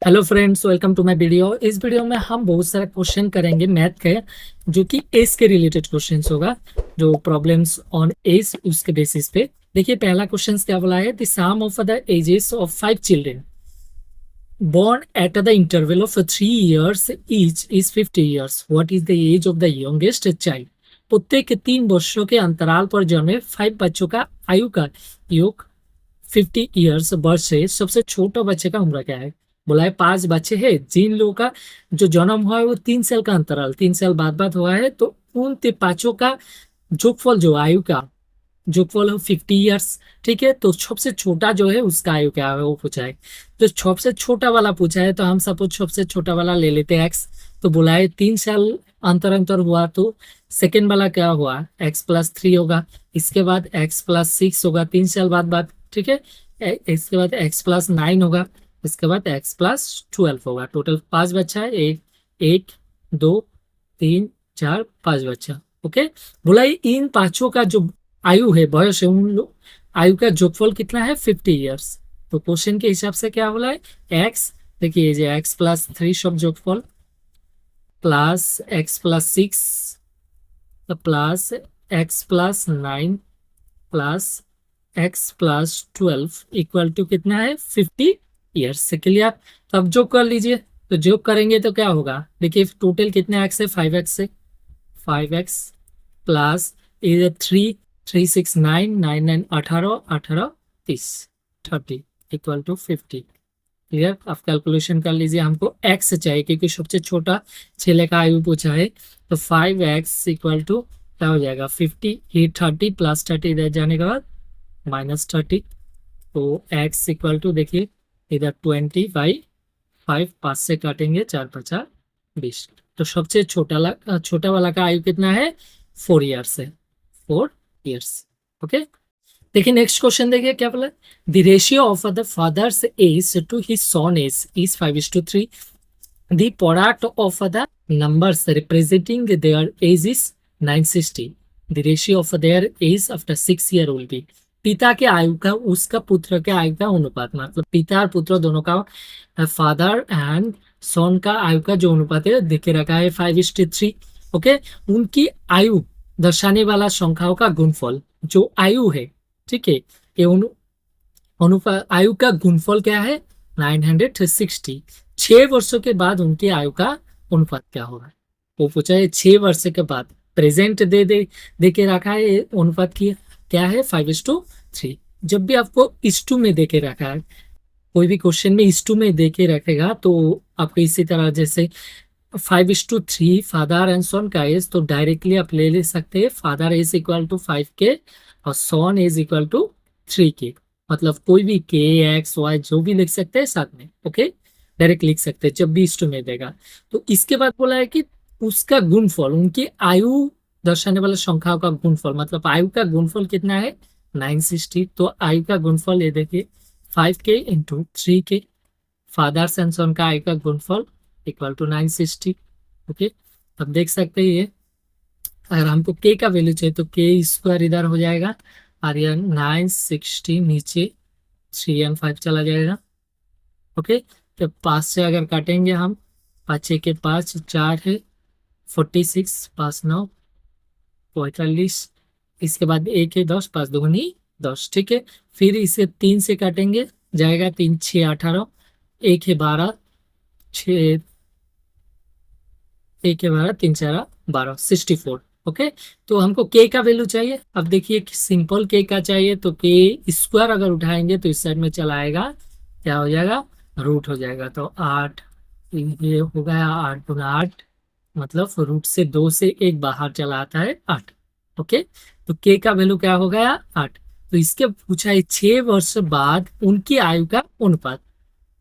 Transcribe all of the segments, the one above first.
Hello friends, welcome to my video. इस video में हम बहुत सारे क्वेश्चन करेंगे मैथ के, जो कि एज के रिलेटेड क्वेश्चंस होगा, जो प्रॉब्लम्स ऑन एज उसके बेसिस पे। देखिए, पहला क्वेश्चन क्या बोला है, the sum of the ages of 5 children born at the interval of 3 years each is 50 years. What is the age of the youngest child? प्रत्येक 3 वर्षों के अंतराल पर जन्मे 5 बच्चों का आयु का योग 50 ईयर्स वर्ष है। सबसे छोटा बच्चे का उम्र क्या है? बोला है 5 बच्चे हैं जिन लोगों का जो जन्म हुआ है वो 3 साल का अंतराल 3 साल बाद हुआ है, तो उन पांचों का जोगफल जो आयु का जोगफल है 50 ईयर्स। ठीक है, तो सबसे छोटा जो है उसका आयु क्या है वो पूछा है। तो सबसे छोटा वाला पूछा है, तो हम सपोज सबसे छोटा वाला ले लेते हैं एक्स। तो बोला है 3 साल अंतर अंतर हुआ, तो सेकेंड वाला क्या हुआ, x+3 होगा। इसके बाद x+6 होगा 3 साल बाद। ठीक है, इसके बाद x+9 होगा। इसके बाद x+12 होगा। टोटल 5 बच्चा है, एक 2 3 4 5 बच्चा। ओके, बोला इन पांचों का जो आयु है, बयस है, उन लोग आयु का जोगफल कितना है 50 ईयर्स। तो क्वेश्चन के हिसाब से क्या बोला है, एक्स, देखिए ये x+3 सब जोगफल plus x+6 plus x+9 plus x+12 equal to कितना है 50 ईयर्स से। क्लियर? तो अब जोग कर लीजिए। तो जोग करेंगे तो क्या होगा, देखिए टोटल कितने एक्स है, 5x है, 5x प्लस इधर 3 3 6 9 9 9 18 18 30 30 इक्वल टू 50। क्लियर? आप कैलकुलेशन कर लीजिए। हमको x चाहिए क्योंकि सबसे छोटा छेले का आयु पूछा है। तो 5x इक्वल टू क्या हो जाएगा 50, ये 30 प्लस 30 इधर जाने के बाद -30। तो x इक्वल टू देखिए इधर 20/5, 5 से काटेंगे 4 5 20। तो सबसे छोटा वाला का आयु कितना है 4 ईयर्स है, 4 ईयर्स। ओके, देखिए नेक्स्ट क्वेश्चन देखिए क्या बोला, the ratio of the father's age to his son age is 5:3। The product of the numbers representing their age is 960। The ratio of their age after 6 year will be. पिता के आयु का उसका पुत्र के आयु का अनुपात, मतलब पिता और पुत्र दोनों का, फादर एंड सन का आयु का जो अनुपात है देखे रखा है 5:3। ओके, उनकी आयु दर्शाने वाला संख्याओं का गुणफल जो आयु है, ठीक है, ये अनुपात आयु का गुणफल क्या है 960। 6 वर्षों के बाद उनकी आयु का अनुपात क्या होगा, वो पूछा है 6 वर्ष के बाद। प्रेजेंट दे के रखा है, अनुपात की क्या है 5:3। जब भी आपको इस टू में देके रखा है, कोई भी क्वेश्चन में इस टू में देके रखेगा, तो आपको इसी तरह जैसे 5:3 फादर एंड सन का एज, तो डायरेक्टली आप ले सकते हैं फादर एज इक्वल टू 5 के और सन एज इक्वल टू 3 के। मतलब कोई भी के एक्स वाई जो भी लिख सकते हैं साथ में। ओके, डायरेक्ट लिख सकते हैं जब भी इस टू में देगा। तो इसके बाद बोला है कि उसका गुणफल, उनकी आयु दर्शाने वाला संख्याओं का गुणफल, मतलब आयु का गुणफल कितना है 960। तो आयु का गुणफल ये देखिए 5 के इंटू 3 के, फादर्स एंड सन का आयु का गुणफल इक्वल टू 960। ओके, अब देख सकते हैं ये, अगर हमको के का वैल्यू चाहिए तो के स्क्वायर इधर हो जाएगा और ये 960 नीचे 3 एंड 5 चला जाएगा। ओके, तो 5 से अगर काटेंगे हम, 5 के 5 4 है, 46 5 9 45। इसके बाद 1 है 10, 5 दूनी 10। ठीक है, फिर इसे 3 से काटेंगे, जाएगा 3 6 18, 1 है 12 6 1 है 12 3 4 12 64। ओके, तो हमको के का वैल्यू चाहिए। अब देखिए सिंपल के का चाहिए, तो के स्क्वायर अगर उठाएंगे तो इस साइड में चला आएगा, क्या हो जाएगा रूट हो जाएगा। तो 8, ये हो गया 8 गुना 8, मतलब रूट से 2 से 1 बाहर चला आता है 8। ओके, तो के का वैल्यू क्या हो गया 8। तो इसके पूछा है 6 वर्ष बाद उनकी आयु का अनुपात।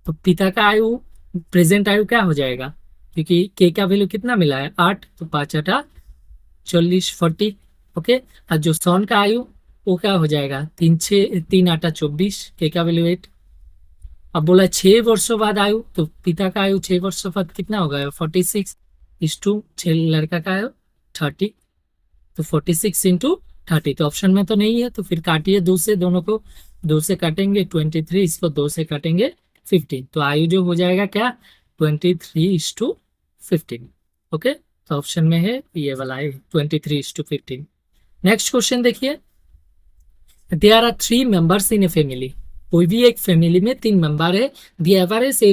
तो पिता का आयु, प्रेजेंट आयु क्या हो जाएगा, क्योंकि के का वैल्यू कितना मिला है 8, तो 5 8 40 40। ओके, और जो सन का आयु वो क्या हो जाएगा 3 8 24, के का वैल्यू 8। अब बोला 6 वर्षों बाद आयु, तो पिता का आयु 6 वर्षों बाद कितना होगा 46 इस टू 6, लड़का का आयु 30, तो 46 इंटू 30। तो ऑप्शन में तो नहीं है, तो फिर काटिए 2 से, दोनों को 2 से काटेंगे 23, इसको 2 से काटेंगे 15, तो आयु जो हो जाएगा क्या 23:15। ओके, तो ऑप्शन में है ये वाला है 23:15। नेक्स्ट क्वेश्चन देखिए, there are 3 members in a family, कोई भी एक फैमिली में 3 मेंबर है। The average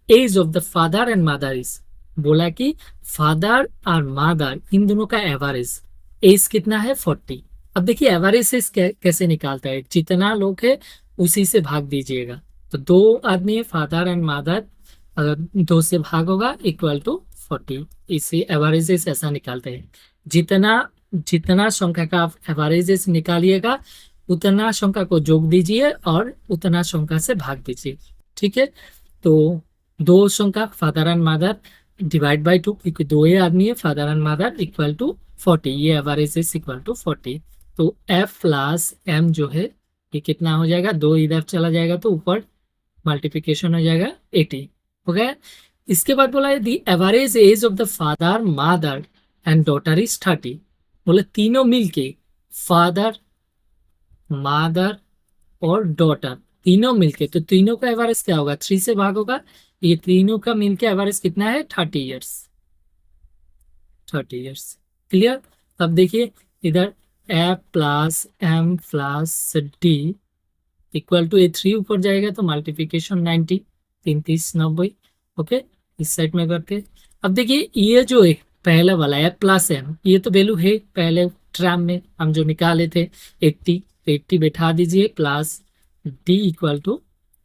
age of the father and mother is, बोला कि फादर और मदर इन दोनों का एवरेज एज कितना है 40। अब देखिए एवरेज एज कैसे निकालता है, जितना लोग है उसी से भाग दीजिएगा। तो 2 आदमी है फादर एंड मदर, अगर 2 से भाग होगा इक्वल टू 40, इसे एवरेज एज ऐसा निकालते हैं। जितना जितना संख्या का आप एवरेज एज निकालिएगा उतना संख्या को जोड़ दीजिए और उतना संख्या से भाग दीजिए। ठीक है, तो 2 संख्या father and mother divide by 2, क्योंकि 2 ही आदमी है father and mother, equal to 40, ये एवरेज इज इक्वल टू 40। तो एफ प्लस एम जो है ये कितना हो जाएगा, 2 इधर चला जाएगा तो ऊपर मल्टीप्लिकेशन हो जाएगा 80 हो गया। इसके बाद बोला है the average age of the father mother and daughter is 30, बोले तीनों मिलके फादर मदर और डॉटर तीनों मिलके, तो तीनों का एवरेज क्या होगा 3 से भाग होगा, ये तीनों का मिलके एवरेज कितना है 30 ईयर्स। 30 years clear. अब देखिए इधर F plus M plus D equal to, ये 3 ऊपर जाएगा तो मल्टीप्लिकेशन 90, 3 3 90। ओके, इस साइड में करते। अब देखिए ये जो है पहला वाला एफ प्लस एम, ये तो वैल्यू है पहले ट्राम में हम जो निकाले थे 80, 80 बैठा दीजिए प्लस डी इक्वल टू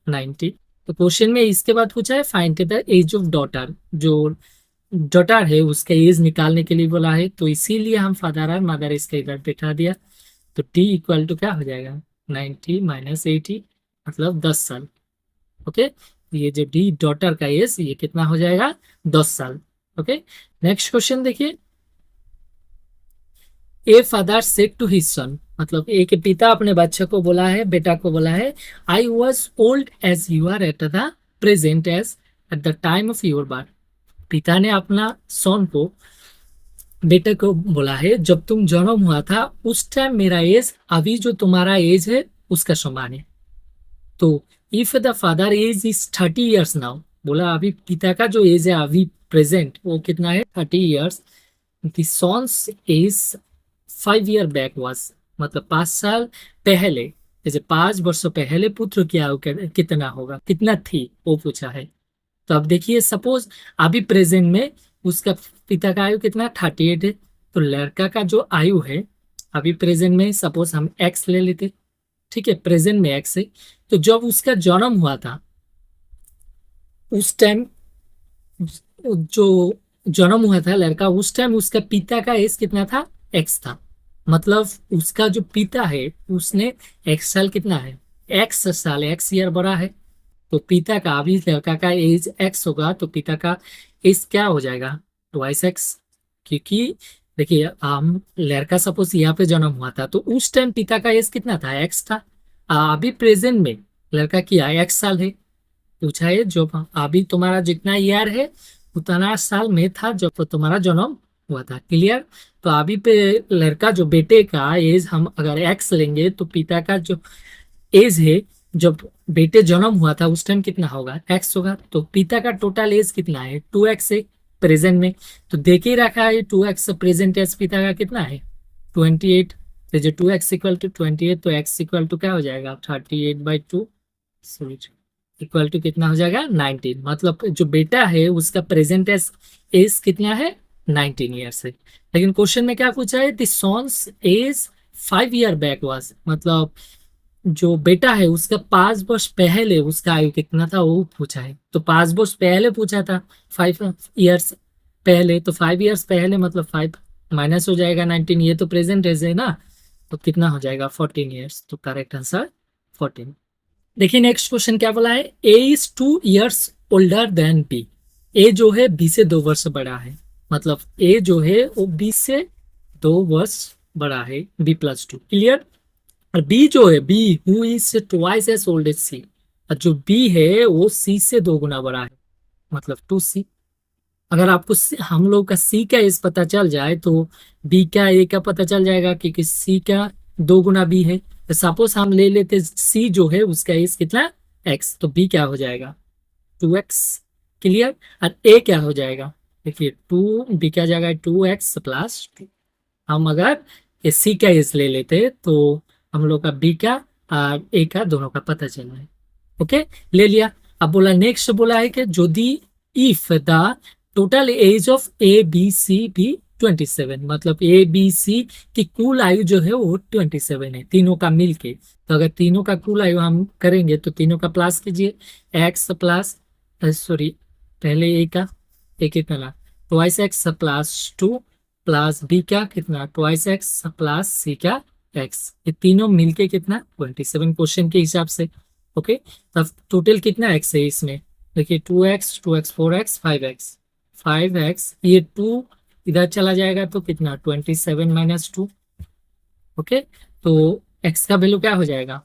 90। तो क्वेश्चन में इसके बाद पूछा है find the age of daughter, जो डॉटर है उसका एज निकालने के लिए बोला है, तो इसीलिए हम फादर और मदर इसका इधर बैठा दिया। तो डी इक्वल टू क्या हो जाएगा 90 माइनस 80, मतलब 10 साल। ओके, ये जो डी डॉटर का एज ये कितना हो जाएगा 10 साल। ओके, नेक्स्ट क्वेश्चन देखिए, a father said to his son, मतलब एक पिता अपने बच्चे को बोला है, बेटा को बोला है, I was old as you are at the present age at the time of your birth. पिता ने अपना सन को, बेटे को बोला है जब तुम जन्म हुआ था उस टाइम मेरा एज अभी जो तुम्हारा एज है उसका समान है। तो if the father age is 30 years now, बोला अभी पिता का जो एज है अभी प्रेजेंट वो कितना है 30 years, the son's age 5 year back was, मतलब 5 साल पहले, जैसे 5 वर्षों पहले पुत्र की आयु कितना होगा, कितना थी वो पूछा है। तो अब देखिए सपोज अभी प्रेजेंट में उसका पिता का आयु कितना 38 है, तो लड़का का जो आयु है अभी प्रेजेंट में सपोज हम एक्स ले लेते, ठीक है, प्रेजेंट में एक्स है, तो जब उसका जन्म हुआ था उस टाइम जो जन्म हुआ था लड़का, उस टाइम उसका पिता का एज कितना था एक्स था, मतलब उसका जो पिता है उसने एक्स साल कितना है एक्स साल एक्स ईयर बड़ा है, तो पिता का अभी लड़का का एज एक्स होगा तो पिता का एज क्या हो जाएगा ट्वाइस एक्स, क्योंकि देखिए हम लड़का सपोज यहाँ पे जन्म हुआ था तो उस टाइम पिता का एज कितना था एक्स था, अभी प्रेजेंट में लड़का की एक्स साल है, पूछा है जो अभी तुम्हारा जितना ईयर है उतना साल में था जब तुम्हारा जन्म हुआ था। क्लियर। तो अभी पे लड़का जो बेटे का एज हम अगर एक्स लेंगे तो पिता का जो एज है जब बेटे जन्म हुआ था उस टाइम कितना होगा एक्स होगा, तो पिता का टोटल एज कितना है 2x है प्रेजेंट में, तो देख ही रखा है 2x प्रेजेंट एज पिता का कितना है 28, तो जो 2x इक्वल टू 28 तो x इक्वल टू क्या हो जाएगा 38/2, सॉरी इक्वल टू कितना हो जाएगा 19, मतलब जो बेटा है उसका प्रेजेंट एज कितना है 19 ईयर्स है। लेकिन क्वेश्चन में क्या पूछा है this son's age 5 year back was, मतलब जो बेटा है उसका 5 वर्ष पहले उसका आयु कितना था वो पूछा है, तो 5 वर्ष पहले पूछा था 5 ईयर्स पहले, तो 5 ईयर्स पहले मतलब 5 माइनस हो जाएगा 19, ये तो प्रेजेंट एज है ना, तो कितना हो जाएगा 14 ईयर्स, तो करेक्ट आंसर 14। देखिए नेक्स्ट क्वेश्चन क्या बोला है, A is 2 years older than B, A जो है बी से 2 वर्ष बड़ा है, मतलब ए जो है वो बी से 2 वर्ष बड़ा है b+2। क्लियर। और बी जो है B who is twice as old as C, और जो बी है वो सी से 2 गुना बड़ा है, मतलब 2c। अगर आपको हम लोग का सी का एज पता चल जाए तो बी का ए का पता चल जाएगा क्योंकि सी का 2 गुना बी है। तो सपोज हम ले लेते सी जो है उसका एज कितना एक्स, तो बी क्या हो जाएगा 2x। क्लियर। और ए क्या हो जाएगा, देखिए 2 b क्या जाएगा 2x प्लस 2। हम अगर ये सी का एज ले लेते तो हम लोग का बी का और ए का दोनों का पता चल रहा है। ओके, ले लिया। अब बोला नेक्स्ट, बोला है कि यदि if the total age of A B C be 27, मतलब ए बी सी की कुल आयु जो है वो 27 है, तीनों का मिलके। तो अगर तीनों का कुल आयु हम करेंगे तो तीनों का प्लस कीजिए, एक्स प्लस, सॉरी पहले ए का, ए कितना, twice X plus 2 plus B का कितना ट्वाइस एक्स प्लस सी का एक्स, ये तीनों मिलके कितना 27 क्वेश्चन के हिसाब से। ओके, तब टोटल कितना एक्स है इसमें, देखिए 2x 2x 4x 5x, 5x, ये 2 इधर चला जाएगा तो कितना 27 माइनस 2। ओके, तो x का वैल्यू क्या हो जाएगा,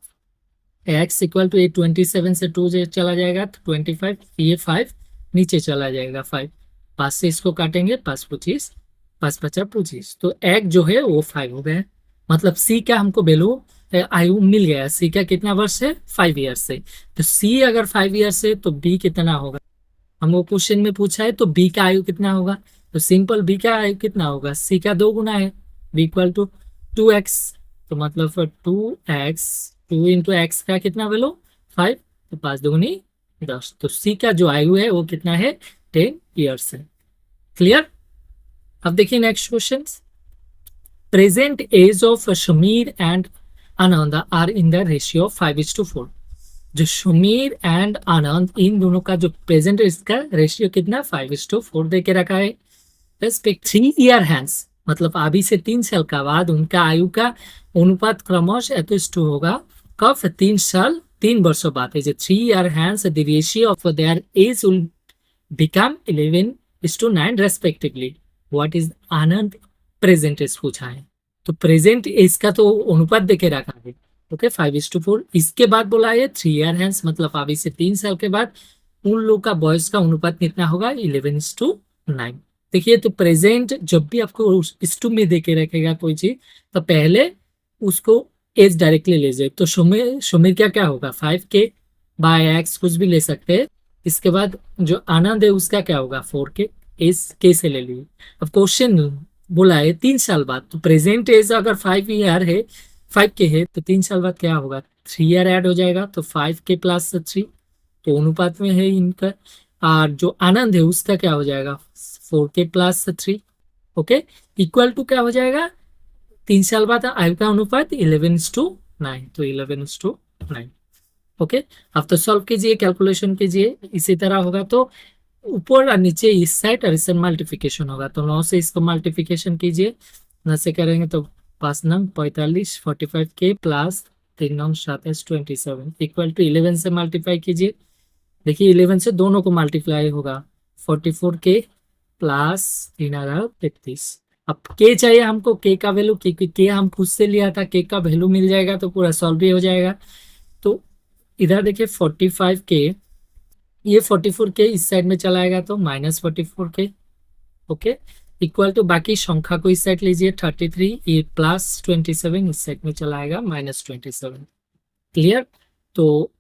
x इक्वल टू ये 27 से 2 से चला जाएगा तो 25, ये 5 नीचे चला जाएगा 5, 5 से इसको काटेंगे 5 25, 5 50 25, तो x जो है वो 5 हो गया। मतलब c का हमको वैल्यू आयु मिल गया, c का कितना वर्ष है 5 ईयर्स से। तो c अगर 5 ईयर्स से तो b कितना होगा, हमको क्वेश्चन में पूछा है तो b का आयु कितना होगा, तो सिंपल b का आयु कितना होगा, c का 2 गुना है, b इक्वल टू 2x, तो मतलब 2x, 2 इंटू एक्स का कितना वैल्यू 5, तो 5 दूनी 10, तो c का जो आयु है वो कितना है 10 ईयर्स है। क्लियर। अब देखिए next question, present age of Shamir and Anand are in the ratio 5:4। जो शमीर एंड आनंद इन दोनों का जो प्रेजेंट एज का रेशियो कितना 5:4 दे के रखा है। रेस्पेक्ट 3 ईयर हैंस, मतलब अभी से 3 साल का बाद उनका आयु का अनुपात क्रमशः एतो होगा, कब 3 साल 3 वर्षों बाद है, 3 year hence the ratio of their age will become 11:9 respectively. What is Anand present age पूछा है, तो प्रेजेंट एज का तो अनुपात देके रखा है। ओके, 5:4। इसके बाद बोला है 3 ईयर हैंस, मतलब अभी से 3 साल के बाद उन लोग का बॉयज का अनुपात कितना होगा 11:9। देखिए, तो प्रेजेंट जब भी आपको इस टू में देके रखेगा कोई चीज तो पहले उसको एज डायरेक्टली ले जाए, तो शमीर क्या क्या होगा 5k बाय एक्स कुछ भी ले सकते हैं। इसके बाद जो आनंद है उसका क्या होगा 4k, एज के से ले लीजिए। अब क्वेश्चन बोला है 3 साल बाद, तो प्रेजेंट एज अगर 5 ईयर है 5k है तो 3 साल बाद क्या होगा 3 ईयर ऐड हो जाएगा, तो 5k प्लस 3, तो अनुपात में है इनका। और जो आनंद है उसका क्या हो जाएगा 4k plus 3। Okay, equal to क्या हो जाएगा 3 साल बाद आयु का अनुपात 11:9, तो 11:9। ओके, अब तो सॉल्व कीजिए, कैलकुलेशन कीजिए, इसी तरह होगा तो ऊपर और नीचे इस साइड और इससे मल्टीप्लिकेशन होगा, तो 9 से इसको मल्टीप्लिकेशन कीजिए, 9 से करेंगे तो 5 नंग 45 45k प्लस 3 नंग 27 27 इक्वल टू 11 से मल्टीप्लाई कीजिए। देखिए 11 से दोनों को मल्टीप्लाई होगा 44k प्लस 3033। अब के चाहिए हमको, के का वैल्यू, क्योंकि के हम खुद से लिया था, के का वैल्यू मिल जाएगा तो पूरा सॉल्व भी हो जाएगा। तो इधर देखिए 45k, ये 44k इस साइड में चला आएगा तो -44k। ओके, इक्वल टू बाकी संख्या को इस साइड लीजिए 33, ये प्लस 27 इस साइड में चला आएगा -27। क्लियर। तो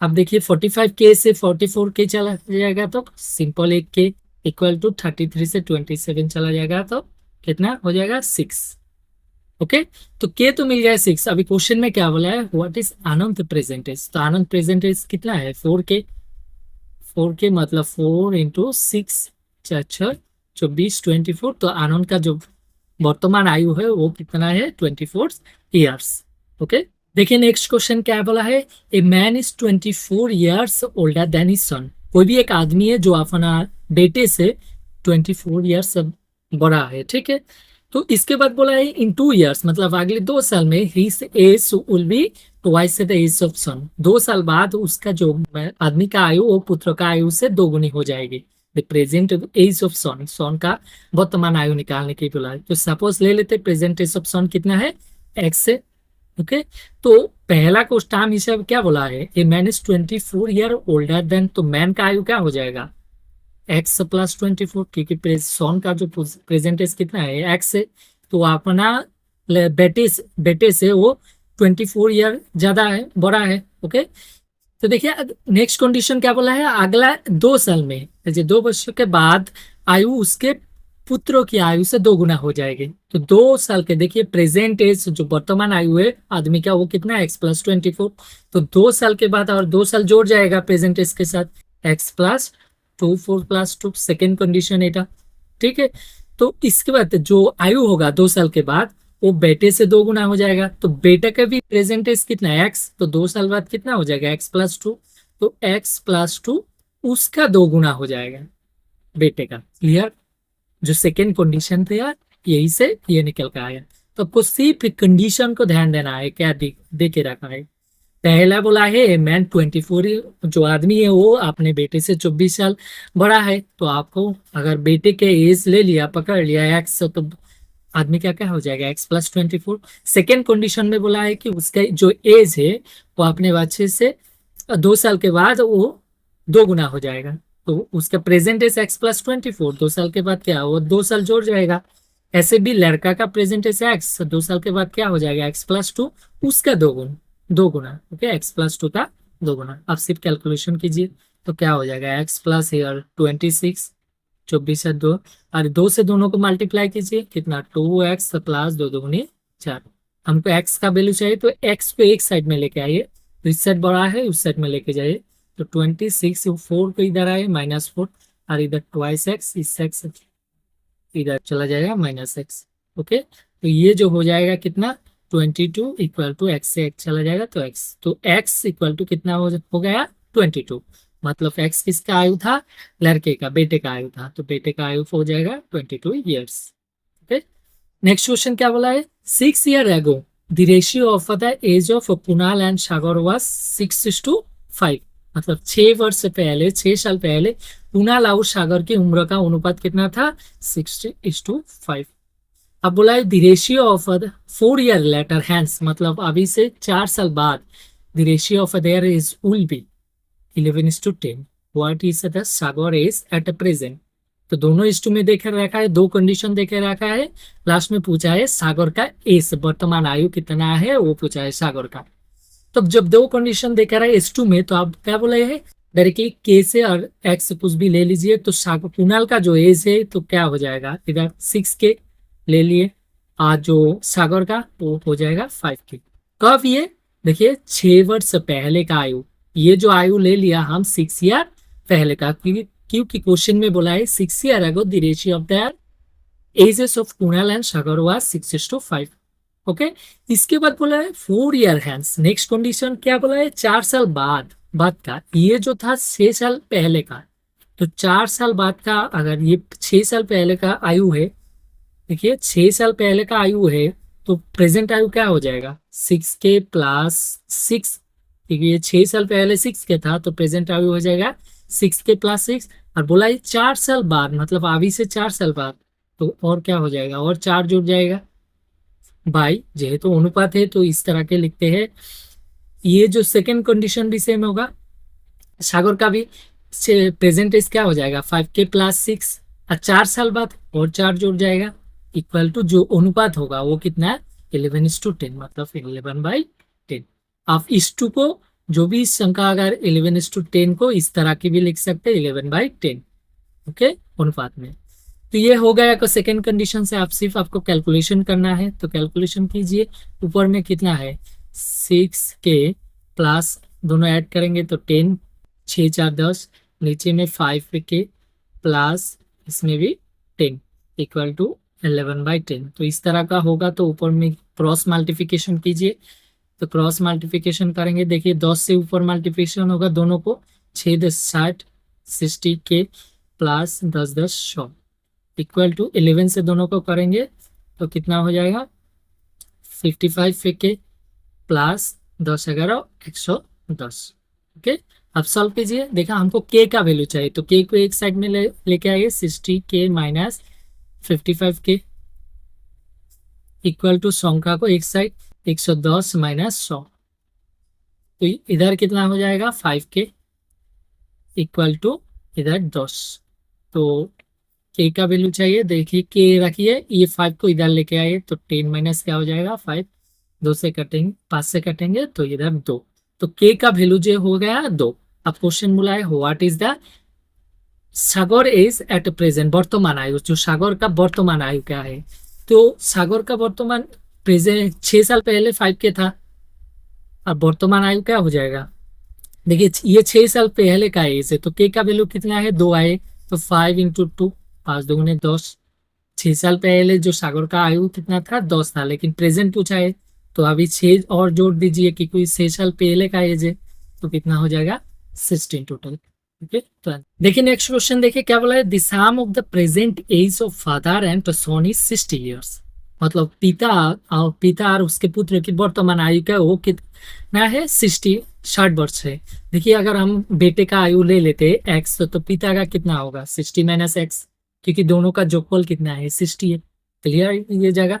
अब देखिए 45k से 44k चला जाएगा तो सिंपल एक के इक्वल टू 33 से 27 चला जाएगा तो कितना हो जाएगा 6। ओके, तो के तो मिल गया 6। अभी क्वेश्चन में क्या बोला है व्हाट इज आनंद प्रेजेंटेज, तो आनंद प्रेजेंटेज कितना है 4k, 4k मतलब 4 इंटू 6 4 24 24, तो आनंद का जो वर्तमान आयु है वो कितना है 24 ईयर्स। ओके, देखिए नेक्स्ट क्वेश्चन क्या बोला है, a man is 24 years older then his son. कोई भी एक आदमी है जो अपना बेटे से 24 ईयर्स बड़ा है, ठीक है। तो इसके बाद बोला है इन 2 ईयर्स, मतलब अगले 2 साल में his age will be twice the age of son. 2 साल बाद उसका जो आदमी का आयु वो पुत्र का आयु से दोगुनी हो जाएगी। द प्रेजेंट एज ऑफ सन, सन का वर्तमान आयु निकालने के बोला है। तो सपोज ले लेते प्रेजेंट एज ऑफ सन कितना है एक्स से। ओके, तो पहला क्वेश्चन हिसाब क्या बोला है a man is 24 year older than, तो मैन का आयु क्या हो जाएगा एक्स प्लस 24, क्योंकि सन का जो प्रेजेंट एज कितना है एक्स से, तो अपना बेटे से वो 24 ईयर ज्यादा है, बड़ा है। ओके, तो देखिए नेक्स्ट कंडीशन क्या बोला है, अगला 2 साल में, जैसे 2 वर्षों के बाद आयु उसके पुत्रों की आयु से 2 गुना हो जाएगी। तो 2 साल के, देखिए प्रेजेंट एज जो वर्तमान आयु है आदमी का वो कितना है, x+24। तो 2 साल के बाद और 2 साल जोड़ जाएगा प्रेजेंट एज के साथ, x+2 4+2, सेकेंड कंडीशन एटा। ठीक है। तो इसके बाद जो आयु होगा 2 साल के बाद वो बेटे से 2 गुना हो जाएगा। तो बेटे का भी प्रेजेंट एज कितना है, एक्स, तो 2 साल बाद कितना हो जाएगा, x+2। तो x+2 उसका 2 गुना हो जाएगा बेटे का। क्लियर। जो सेकेंड कंडीशन थे यार, यही से ये निकल कर आया। तो आपको सिर्फ कंडीशन को ध्यान देना है, क्या दे के रखा है। पहला बोला है मैन 24, जो आदमी है वो अपने बेटे से 24 साल बड़ा है। तो आपको अगर बेटे के एज ले लिया, पकड़ लिया एक्स, तो आदमी क्या क्या हो जाएगा, x+24। सेकेंड कंडीशन में बोला है कि उसका जो एज है वो अपने बच्चे से 2 साल के बाद वो 2 गुना हो जाएगा। तो उसका प्रेजेंट एज x+24, 2 साल के बाद क्या, वो 2 साल जोड़ जाएगा। ऐसे भी लड़का का प्रेजेंट एज एक्स, 2 साल के बाद क्या हो जाएगा, x+2 उसका 2 गुना। ओके, x+2 का 2 गुना। आप सिर्फ कैलकुलेशन कीजिए तो क्या हो जाएगा, x+26, 24 से 2, और 2 से दोनों को मल्टीप्लाई कीजिए, कितना, 2x प्लस 2×2=4। हमको x का वैल्यू चाहिए तो x को एक साइड में लेके आइए, तो इस साइड बड़ा है उस साइड में लेके जाइए। तो 26, 4 को इधर आए -4, और इधर ट्वाइस एक्स, इस एक्स इधर चला जाएगा -x। ओके, तो ये जो हो जाएगा कितना, 22 इक्वल टू x से x चला जाएगा तो x, तो x इक्वल टू कितना हो गया, 22। मतलब x किसका आयु था, लड़के का, बेटे का आयु था। तो बेटे का आयु हो जाएगा 22 ईयर्स। ओके, नेक्स्ट क्वेश्चन क्या बोला है, 6 years ago the ratio of the age of Kunal and Sagar was 6:5। मतलब 6 वर्ष से पहले, 6 साल पहले कुणाल और सागर की उम्र का अनुपात कितना था, 6:5। अब बोला है the ratio of 4 years later hence, मतलब अभी से 4 साल बाद the ratio of their is will be 11:10। What is the Sagar age at present. तो दोनों इस में देखे रखा है, दो कंडीशन देखे रखा है। लास्ट में पूछा है सागर का एज, वर्तमान आयु कितना है वो पूछा है सागर का। तो जब दो कंडीशन देखा रहा है S2 में, तो आप क्या बोले हैं, डायरेक्टली के से और एक्स कुछ भी ले लीजिए। तो कुणाल का जो एज है तो क्या हो जाएगा, इधर 6 के ले लिए, और जो सागर का वो हो जाएगा 5 के। कब ये देखिए 6 वर्ष पहले का आयु, ये जो आयु ले लिया हम 6 year पहले का, क्योंकि क्वेश्चन में बोला है 6 years ago the ratio of their ages of Kunal and Sagar was 6:5। Okay, इसके बाद बोला है 4 year हैंस। नेक्स्ट कंडीशन क्या बोला है, 4 साल बाद का, ये जो था 6 साल पहले का। तो 4 साल बाद का, अगर ये 6 साल पहले का आयु है, देखिए 6 साल पहले का आयु है, तो प्रेजेंट आयु क्या हो जाएगा, 6 के प्लस 6, क्योंकि ये 6 साल पहले 6 के था, तो प्रेजेंट आयु हो जाएगा 6 के प्लस 6। और बोला है 4 साल बाद, मतलब अभी से 4 साल बाद, तो और क्या हो जाएगा, और 4 जुड़ जाएगा बाई, जेहेतु अनुपात है तो इस तरह के लिखते हैं। ये जो सेकंड कंडीशन भी सेम होगा, सागर का भी प्रेजेंट इज क्या हो जाएगा, 5 के प्लस 6, और 4 साल बाद और 4 जुड़ जाएगा, इक्वल टू जो अनुपात होगा वो कितना है, 11:10, मतलब 11/10। आप इस टू को, जो भी संख्या अगर 11:10 को इस तरह की भी लिख सकते हैं, 11/10। ओके, अनुपात में। तो ये हो गया को सेकेंड कंडीशन से। आप सिर्फ आपको कैलकुलेशन करना है, तो कैलकुलेशन कीजिए। ऊपर में कितना है, 6 के प्लस दोनों ऐड करेंगे तो 10, 6 4 10, नीचे में 5 के प्लस इसमें भी 10 इक्वल टू 11/10। तो इस तरह का होगा। तो ऊपर में क्रॉस मल्टीप्लिकेशन कीजिए। तो क्रॉस मल्टीप्लिकेशन करेंगे, देखिए 10 से ऊपर मल्टीप्लिकेशन होगा दोनों को, 6 10 60, 60 के प्लस 10 10 100 इक्वल टू 11 से दोनों को करेंगे तो कितना हो जाएगा, 55 के प्लस 10 11 110। ओके, अब सॉल्व कीजिए। देखा हमको के का वैल्यू चाहिए, तो के को एक साइड में लेके आइए, 60 के माइनस 55 के इक्वल टू संख्या को एक साइड, 110 माइनस 100। तो इधर कितना हो जाएगा, 5 के इक्वल टू इधर 10। तो के का वैल्यू चाहिए, देखिए के रखिए, ये 5 को इधर लेके आइए, तो 10 माइनस क्या हो जाएगा 5, 2 से कटेंगे, 5 से कटेंगे तो इधर 2, तो के का वैल्यू जो हो गया 2। अब क्वेश्चन बोला है what is the Sagar age at present, वर्तमान आयु, जो सागर का वर्तमान आयु क्या है। तो सागर का वर्तमान प्रेजेंट 6 साल पहले 5 के था, अब वर्तमान आयु क्या हो जाएगा। देखिए ये 6 साल पहले का एज है, तो के का वैल्यू कितना है 2 आए, तो 5 × 2, 5×2 = 10। 6 साल पहले जो सागर का आयु कितना था 10 था, लेकिन प्रेजेंट पूछा है, तो अभी 6 और जोड़ दीजिए क्योंकि 6 साल पहले का एज है, तो कितना हो जाएगा 16 टोटल। ओके, तो देखिए नेक्स्ट क्वेश्चन देखिए क्या बोला है, the sum of the present age of father and son is 60 years. मतलब पिता और उसके पुत्र की वर्तमान आयु का वो कितना है 60 वर्ष है। देखिए अगर हम बेटे का आयु ले लेते एक्स, तो पिता का कितना होगा 60 - एक्स, क्योंकि दोनों का जोगफल कितना है 60 है। क्लियर ये जगह,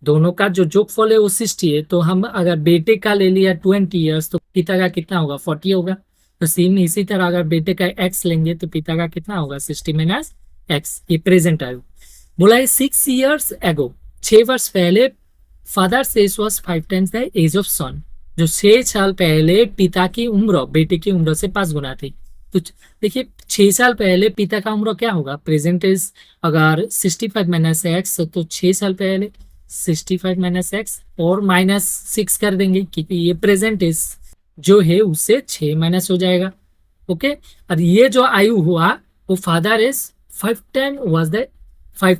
दोनों का जो जोगफल है वो 60 है, तो हम अगर बेटे का ले लिया 20 ईयर्स, तो पिता का कितना होगा 40 होगा। तो सेम इसी तरह अगर बेटे का एक्स लेंगे तो पिता का कितना होगा 60 - एक्स। ये प्रेजेंट आयु बोला है 6 ईयर्स एगो, 6 वर्ष पहले father age was 5 times the age of son. जो 6 साल पहले पिता की उम्र बेटे की उम्र से 5 गुना थी। तो देखिए 6 साल पहले पिता का उम्र क्या होगा, प्रेजेंट एज अगर 65 - एक्स, तो 6 साल पहले 65 - एक्स और -6 कर देंगे क्योंकि ये प्रेजेंट एज जो है उससे 6 माइनस हो जाएगा। ओके, और ये जो आयु हुआ वो father age 5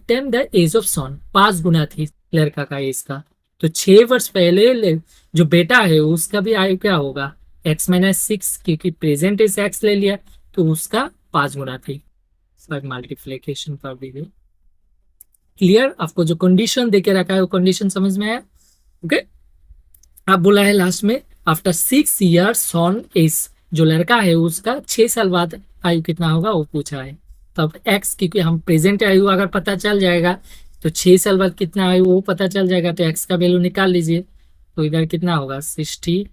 time the age of son, 5 गुना थी लड़का का एज का। तो 6 वर्ष पहले जो बेटा है उसका भी आयु क्या होगा x - 6, क्योंकि प्रेजेंट एज एक्स ले लिया तो उसका 5 गुना थी। मल्टीप्लीकेशन कर दीजिए। क्लियर, आपको जो कंडीशन देके रखा है वो कंडीशन समझ में आया। ओके, अब बोला है लास्ट में आफ्टर 6 ईयर सन एज, जो लड़का है उसका 6 साल बाद आयु कितना होगा वो पूछा है। तब एक्स, क्योंकि हम प्रेजेंट आयु अगर पता चल जाएगा तो 6 साल बाद कितना आयु वो पता चल जाएगा, तो एक्स का वैल्यू निकाल लीजिए। तो इधर कितना होगा 60,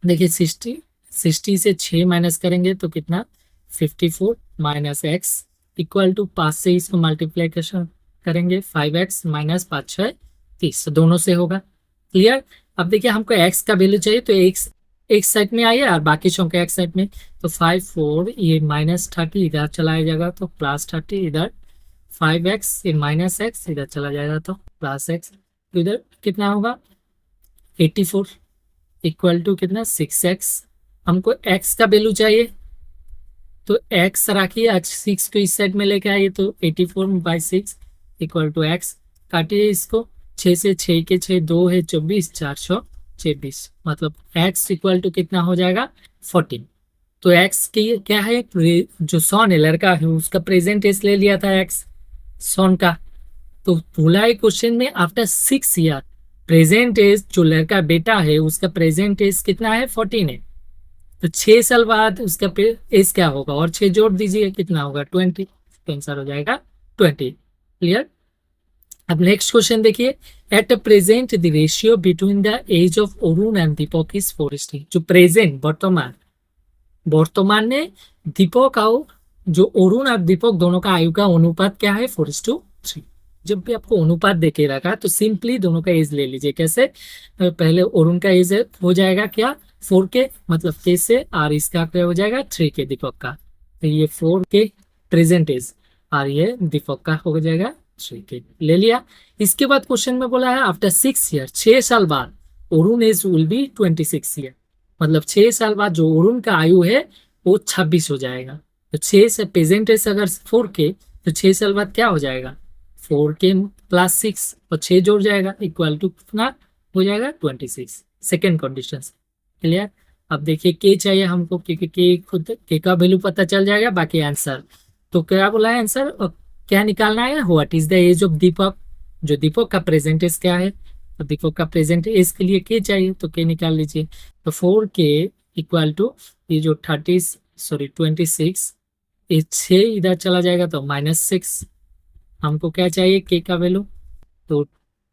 देखिए 60 से 6 माइनस करेंगे तो कितना 54 - एक्स इक्वल टू 5 से इसको मल्टीप्लीकेशन करेंगे 5x - 5 6 30, दोनों से होगा। क्लियर, अब देखिए हमको x का वैल्यू चाहिए, तो एक साइड में आइए और बाकी संख्या एक साइड में। तो 5 4 ये -30 इधर चला जाएगा तो +30, इधर 5x ये -x इधर चला जाएगा तो +x, तो इधर कितना होगा 84 इक्वल टू कितना 6x। हमको x का वैल्यू चाहिए तो x रखिए, 6 को इस साइड में लेके आइए, तो 84/6 इक्वल टू x। काटिए इसको, 6 से 6 के 6 2 है 24, 426, मतलब x इक्वल टू कितना हो जाएगा 14। तो x की क्या है, जो सन है लड़का है उसका प्रेजेंट एज ले लिया था x सन का। तो बोला है क्वेश्चन में आफ्टर 6 ईयर प्रेजेंट एज, जो लड़का बेटा है उसका प्रेजेंट एज कितना है 14 है। तो 6 साल बाद उसका एज क्या होगा, और 6 जोड़ दीजिए कितना होगा 20, आंसर हो जाएगा 20। क्लियर, अब नेक्स्ट क्वेश्चन देखिए, at present the ratio between the age of Arun and Deepak is 4:3। जो प्रेजेंट वर्तमान में दीपक और जो अरुण और दीपक दोनों का आयु का अनुपात क्या है 4:3। जब भी आपको अनुपात देके रखा तो सिंपली दोनों का एज ले लीजिए। कैसे, पहले अरुण का एज हो जाएगा क्या 4 के, मतलब के से, और इसका क्या हो जाएगा 3 के दीपक का। तो ये 4 के प्रेजेंट एज और ये दीपक का हो जाएगा 3 के, ले लिया। इसके बाद क्वेश्चन में बोला है आफ्टर 6 ईयर, 6 साल बाद Arun age will be 26 year. मतलब 6 साल बाद जो अरुण का आयु है वो 26 हो जाएगा। तो 6 से प्रेजेंट एज अगर 4 के, तो 6 साल बाद क्या हो जाएगा 4 के +6 और 6 जोड़ जाएगा इक्वल टू कितना हो जाएगा 26। Second condition. क्लियर, अब देखिए के चाहिए हमको, क्योंकि के खुद के का वैल्यू पता चल जाएगा, बाकी आंसर। तो क्या बोला है आंसर, क्या निकालना है, what is the age of Deepak. जो दीपक का प्रेजेंट एज क्या है, तो दीपक का प्रेजेंट एज के लिए के चाहिए, तो के निकाल लीजिए। तो 4 के इक्वल टू ये जो 26, ये 6 इधर चला जाएगा तो -6। हमको क्या चाहिए के का वैल्यू, तो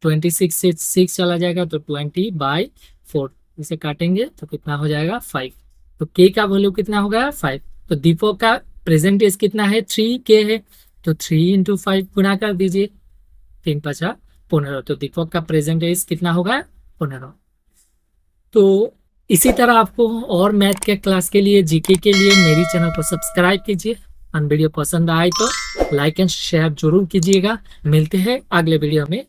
26 से 6 चला जाएगा तो 20/4, इसे काटेंगे तो कितना हो जाएगा 5। तो के का वैल्यू कितना होगा 5। तो दीपक का प्रेजेंट एज कितना है 3 के है, तो 3 × 5 गुना कर दीजिए, 3 × 5 = 15। तो दीपक का प्रेजेंट एज कितना होगा 15। तो इसी तरह आपको और मैथ के क्लास के लिए, जीके के लिए मेरी चैनल को सब्सक्राइब कीजिए। वीडियो पसंद आए तो लाइक एंड शेयर जरूर कीजिएगा। मिलते हैं अगले वीडियो में।